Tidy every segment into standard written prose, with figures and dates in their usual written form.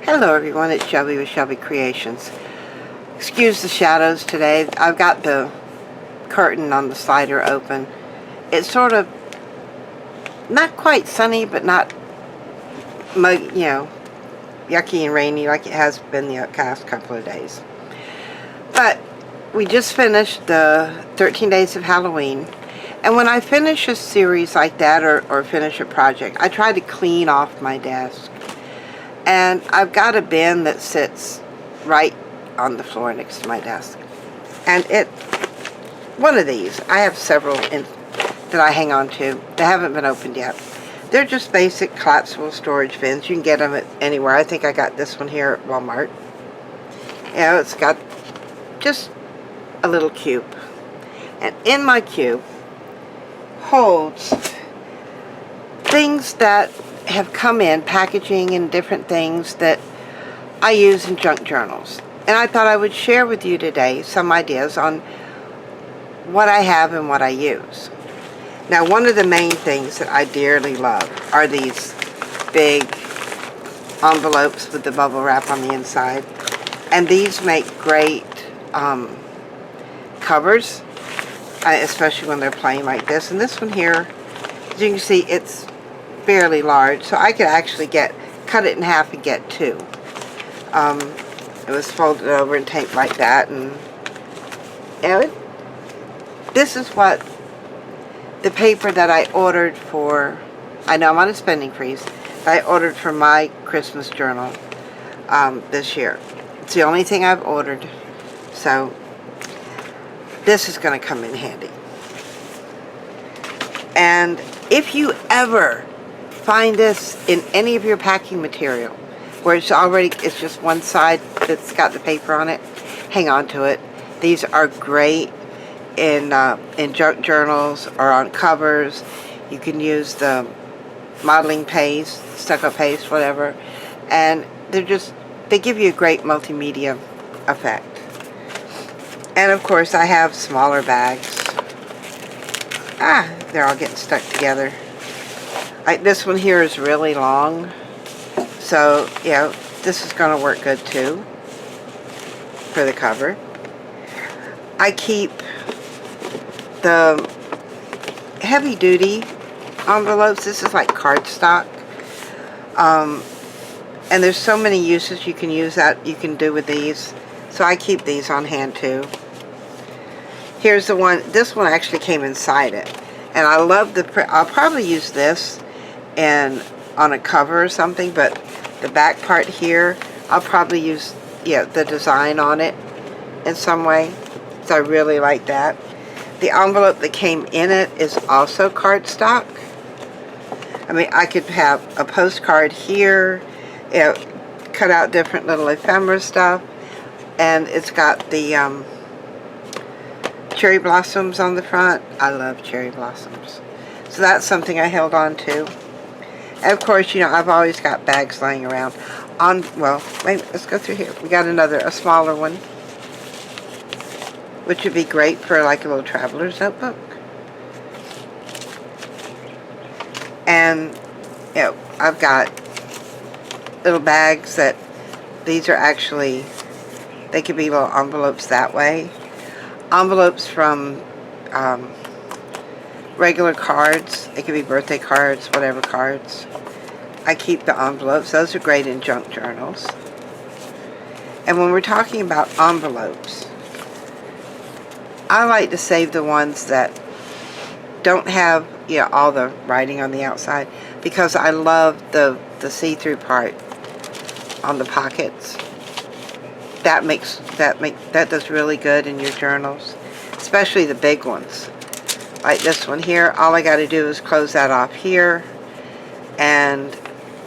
Hello everyone, it's Shelby with Shelby Creations. Excuse the shadows today. I've got the curtain on the slider open. It's sort of not quite sunny, but not yucky and rainy like it has been the past couple of days. But we just finished the 13 Days of Halloween. And when I finish a series like that or finish a project, I try to clean off my desk. And I've got a bin that sits right on the floor next to my desk. And one of these, I have several that I hang on to. They haven't been opened yet. They're just basic collapsible storage bins. You can get them at anywhere. I think I got this one here at Walmart. It's got just a little cube. And in my cube holds things that have come in, packaging and different things that I use in junk journals. And I thought I would share with you today some ideas on what I have and what I use. Now, one of the main things that I dearly love are these big envelopes with the bubble wrap on the inside. And these make great covers, especially when they're plain like this. And this one here, as you can see, it's fairly large, so I could actually cut it in half and get two. It was folded over and taped like that, and this is what the paper that I ordered for. I know I'm on a spending freeze. I ordered for my Christmas journal this year. It's the only thing I've ordered, so this is going to come in handy. And if you ever find this in any of your packing material where it's just one side that's got the paper on it, hang on to it. These are great in junk journals or on covers. You can use the modeling paste, stucco paste, whatever, and they give you a great multimedia effect. And of course I have smaller bags. They're all getting stuck together. Like this one here is really long, so this is going to work good too for the cover. I keep the heavy duty envelopes. This is like cardstock, and there's so many uses you can do with these, so I keep these on hand too. Here's the one. This one actually came inside it, and I love the print. I'll probably use this on a cover or something, but the back part here, I'll probably use the design on it in some way, so I really like that. The envelope that came in it is also cardstock. I mean, I could have a postcard here, cut out different little ephemera stuff, and it's got the cherry blossoms on the front. I love cherry blossoms, so that's something I held on to. And of course, I've always got bags laying around. Wait, let's go through here. We got a smaller one, which would be great for like a little traveler's notebook. And, I've got little bags these are actually, they could be little envelopes that way. Envelopes from regular cards. It could be birthday cards, whatever cards. I keep the envelopes. Those are great in junk journals. And when we're talking about envelopes, I like to save the ones that don't have all the writing on the outside, because I love the see-through part on the pockets. That does really good in your journals, especially the big ones. Like this one here, all I got to do is close that off here,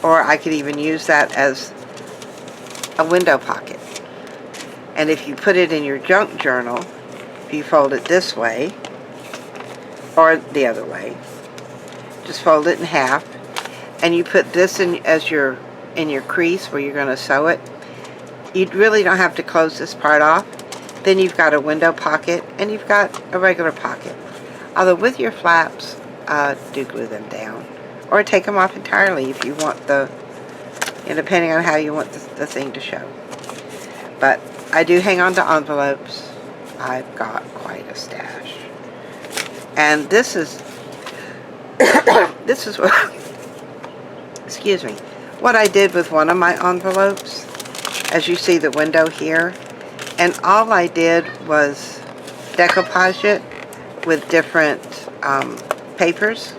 or I could even use that as a window pocket. And if you put it in your junk journal, if you fold it this way or the other way, just fold it in half, and you put this in in your crease where you're going to sew it. You really don't have to close this part off. Then you've got a window pocket and you've got a regular pocket. Although with your flaps, do glue them down, or take them off entirely if you want the depending on how you want the thing to show. But I do hang on to envelopes. I've got quite a stash. And this is what excuse me, what I did with one of my envelopes. As you see the window here, and all I did was decoupage it with different papers.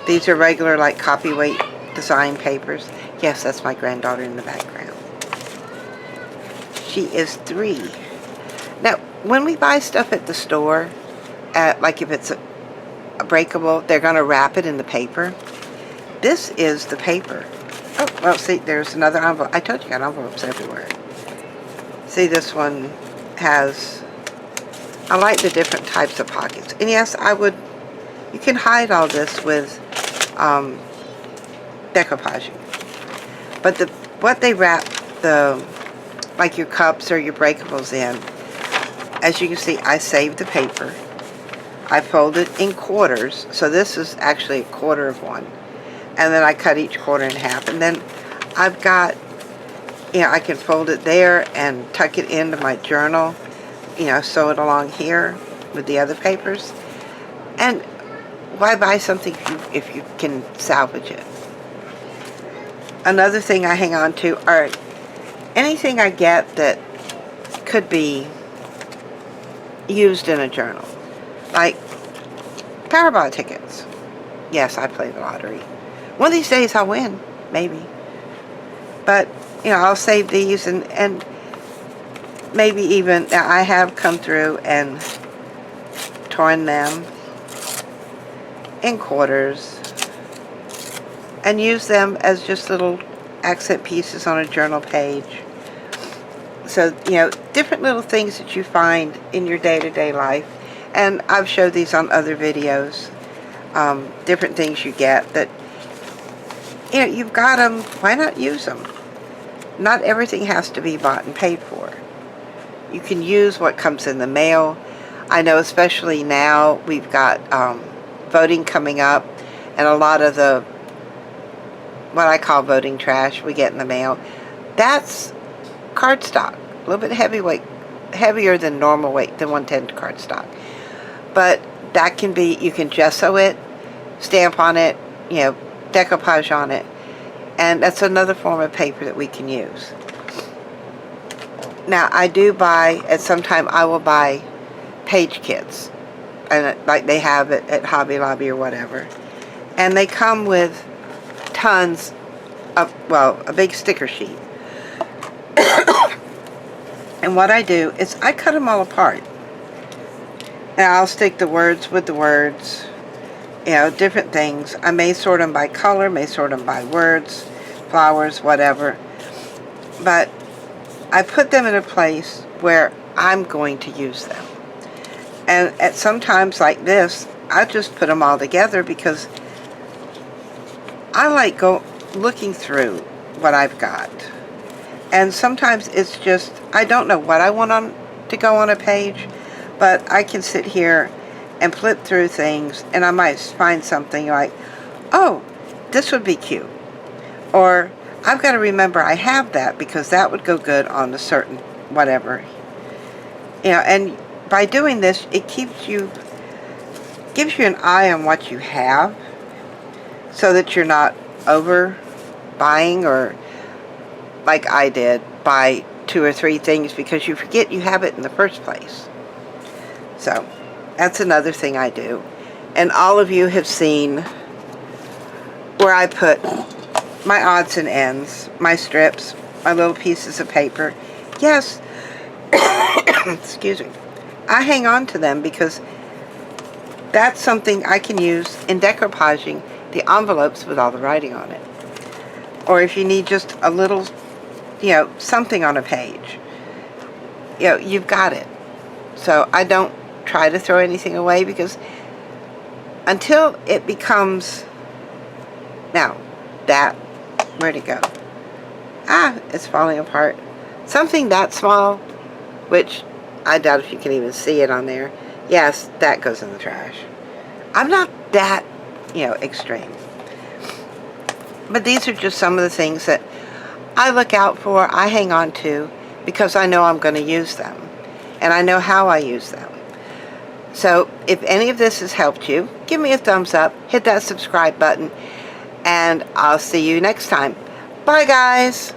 These are regular, like, copyweight design papers. Yes, that's my granddaughter in the background. She is 3. Now, when we buy stuff at the store, like if it's a breakable, they're going to wrap it in the paper. This is the paper. Oh, well, see, there's another envelope. I told you, got envelopes everywhere. See, this one has, I like the different types of pockets. And yes, you can hide all this with decoupaging. But what they wrap like your cups or your breakables in, as you can see, I saved the paper. I fold it in quarters. So this is actually a quarter of one. And then I cut each quarter in half. And then I've got, I can fold it there and tuck it into my journal, sew it along here with the other papers. And why buy something if you can salvage it? Another thing I hang on to are anything I get that could be used in a journal. Like Powerball tickets. Yes, I play the lottery. One of these days I'll win, maybe. But, I'll save these and maybe even, I have come through and torn them in quarters and use them as just little accent pieces on a journal page. So, different little things that you find in your day-to-day life. And I've showed these on other videos. Different things you get that, you've got them, why not use them? Not everything has to be bought and paid for. You can use what comes in the mail. I know especially now we've got voting coming up, and a lot of what I call voting trash we get in the mail. That's cardstock, a little bit heavier than normal weight, than 1/10 cardstock. But that can be, you can gesso it, stamp on it, decoupage on it, and that's another form of paper that we can use. Now, I do buy, at some time I will buy page kits, and like they have it at Hobby Lobby or whatever, and they come with tons of, a big sticker sheet. And what I do is I cut them all apart, and I'll stick the words with the words, different things. I may sort them by color, may sort them by words, flowers, whatever. But I put them in a place where I'm going to use them. And at some times like this, I just put them all together because I like looking through what I've got. And sometimes it's just, I don't know what I want to go on a page, but I can sit here and flip through things, and I might find something like, oh, this would be cute. Or, I've got to remember I have that because that would go good on a certain whatever. And by doing this, it gives you an eye on what you have so that you're not over buying, or like I did, buy 2 or 3 things because you forget you have it in the first place. So, that's another thing I do. And all of you have seen where I put my odds and ends, my strips, my little pieces of paper. Yes, excuse me. I hang on to them because that's something I can use in decoupaging the envelopes with all the writing on it. Or if you need just a little, something on a page, you've got it. So I don't try to throw anything away because until it becomes, now, where'd it go? It's falling apart. Something that small, which I doubt if you can even see it on there. Yes, that goes in the trash. I'm not that, extreme. But these are just some of the things that I look out for, I hang on to, because I know I'm going to use them. And I know how I use them. So if any of this has helped you, give me a thumbs up, hit that subscribe button, and I'll see you next time. Bye, guys.